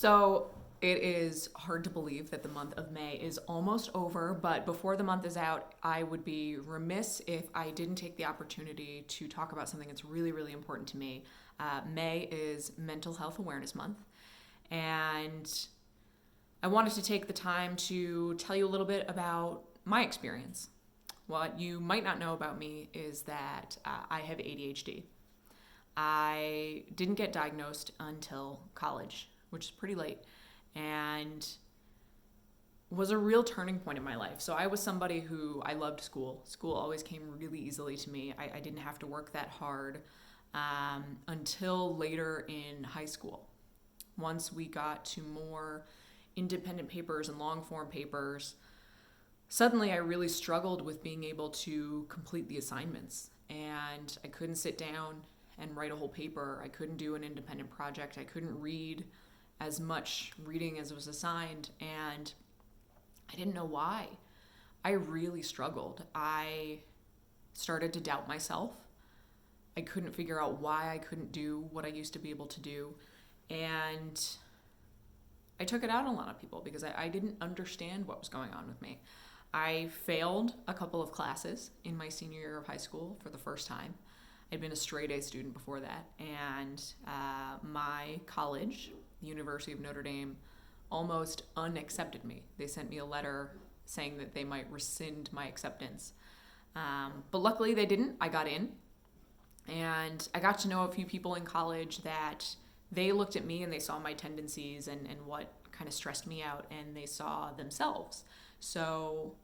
So it is hard to believe that the month of May is almost over, but before the month is out, I would be remiss if I didn't take the opportunity to talk about something that's really, really important to me. May is Mental Health Awareness Month, and I wanted to take the time to tell you a little bit about my experience. What you might not know about me is that I have ADHD. I didn't get diagnosed until college, which is pretty late, and was a real turning point in my life. So I was somebody who I loved school. School always came really easily to me. I didn't have to work that hard until later in high school. Once we got to more independent papers and long form papers, suddenly I really struggled with being able to complete the assignments. And I couldn't sit down and write a whole paper. I couldn't do an independent project. I couldn't read as much reading as was assigned. And I didn't know why. I really struggled. I started to doubt myself. I couldn't figure out why I couldn't do what I used to be able to do. And I took it out on a lot of people because I didn't understand what was going on with me. I failed a couple of classes in my senior year of high school for the first time. I'd been a straight A student before that, and my college, the University of Notre Dame, almost unaccepted me. They sent me a letter saying that they might rescind my acceptance. But luckily they didn't. I got in, and I got to know a few people in college that they looked at me and they saw my tendencies and what kind of stressed me out, and they saw themselves. So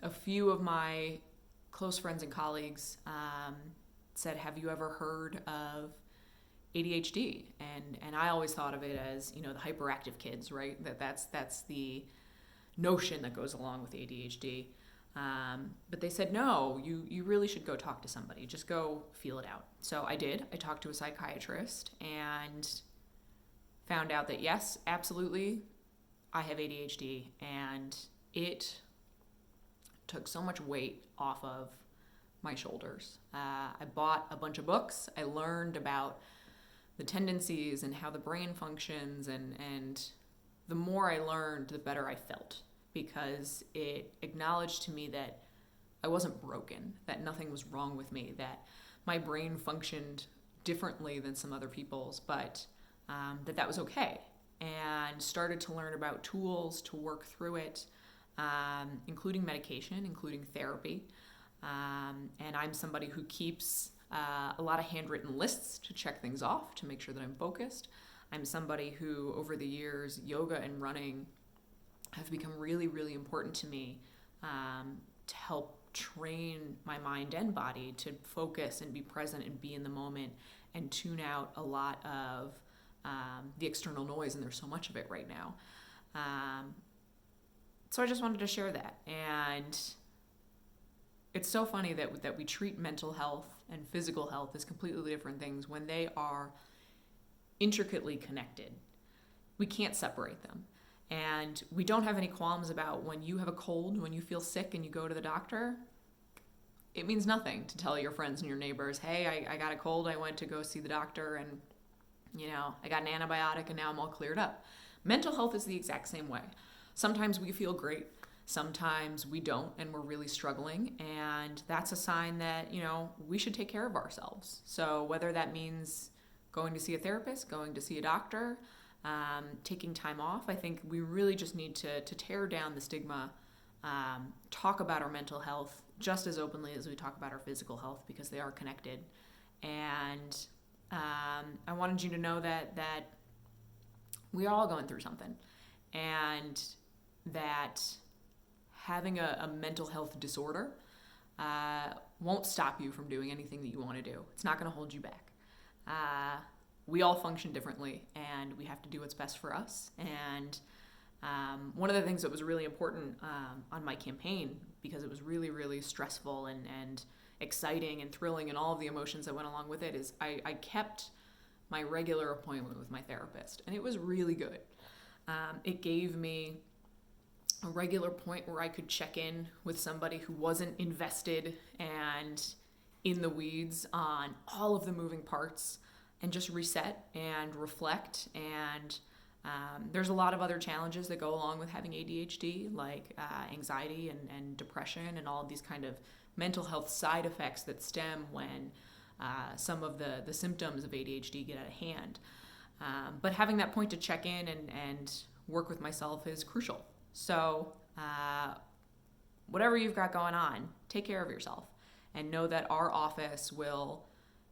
a few of my close friends and colleagues said, have you ever heard of ADHD? And I always thought of it as, the hyperactive kids, right? That's the notion that goes along with ADHD. But they said, no, you really should go talk to somebody. Just go feel it out. So I did. I talked to a psychiatrist and found out that yes, absolutely, I have ADHD, and it took so much weight off of my shoulders. I bought a bunch of books. I learned about the tendencies and how the brain functions, and the more I learned, the better I felt, because it acknowledged to me that I wasn't broken, that nothing was wrong with me, that my brain functioned differently than some other people's, but that was okay, and started to learn about tools to work through it, including medication, including therapy. And I'm somebody who keeps a lot of handwritten lists to check things off, to make sure that I'm focused. I'm somebody who, over the years, yoga and running have become really, really important to me to help train my mind and body to focus and be present and be in the moment and tune out a lot of the external noise, and there's so much of it right now. So I just wanted to share that. And it's so funny that we treat mental health and physical health as completely different things when they are intricately connected. We can't separate them. And we don't have any qualms about when you have a cold, when you feel sick and you go to the doctor. It means nothing to tell your friends and your neighbors, hey, I got a cold, I went to go see the doctor, and I got an antibiotic and now I'm all cleared up. Mental health is the exact same way. Sometimes we feel great, sometimes we don't, and we're really struggling, and that's a sign that, we should take care of ourselves. So whether that means going to see a therapist, going to see a doctor, taking time off, I think we really just need to tear down the stigma, talk about our mental health just as openly as we talk about our physical health, because they are connected. And I wanted you to know that we are all going through something, and that having a mental health disorder won't stop you from doing anything that you want to do. It's not going to hold you back. We all function differently, and we have to do what's best for us. And one of the things that was really important on my campaign, because it was really, really stressful and exciting and thrilling and all of the emotions that went along with it, is I kept my regular appointment with my therapist, and it was really good. It gave me a regular point where I could check in with somebody who wasn't invested and in the weeds on all of the moving parts, and just reset and reflect and There's a lot of other challenges that go along with having ADHD, like anxiety and depression and all of these kind of mental health side effects that stem when some of the symptoms of ADHD get out of hand. But having that point to check in and work with myself is crucial. So whatever you've got going on, take care of yourself and know that our office will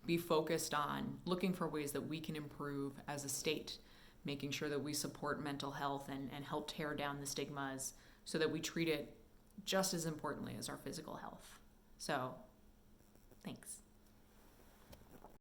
be focused on looking for ways that we can improve as a state, making sure that we support mental health and help tear down the stigmas so that we treat it just as importantly as our physical health. So, thanks.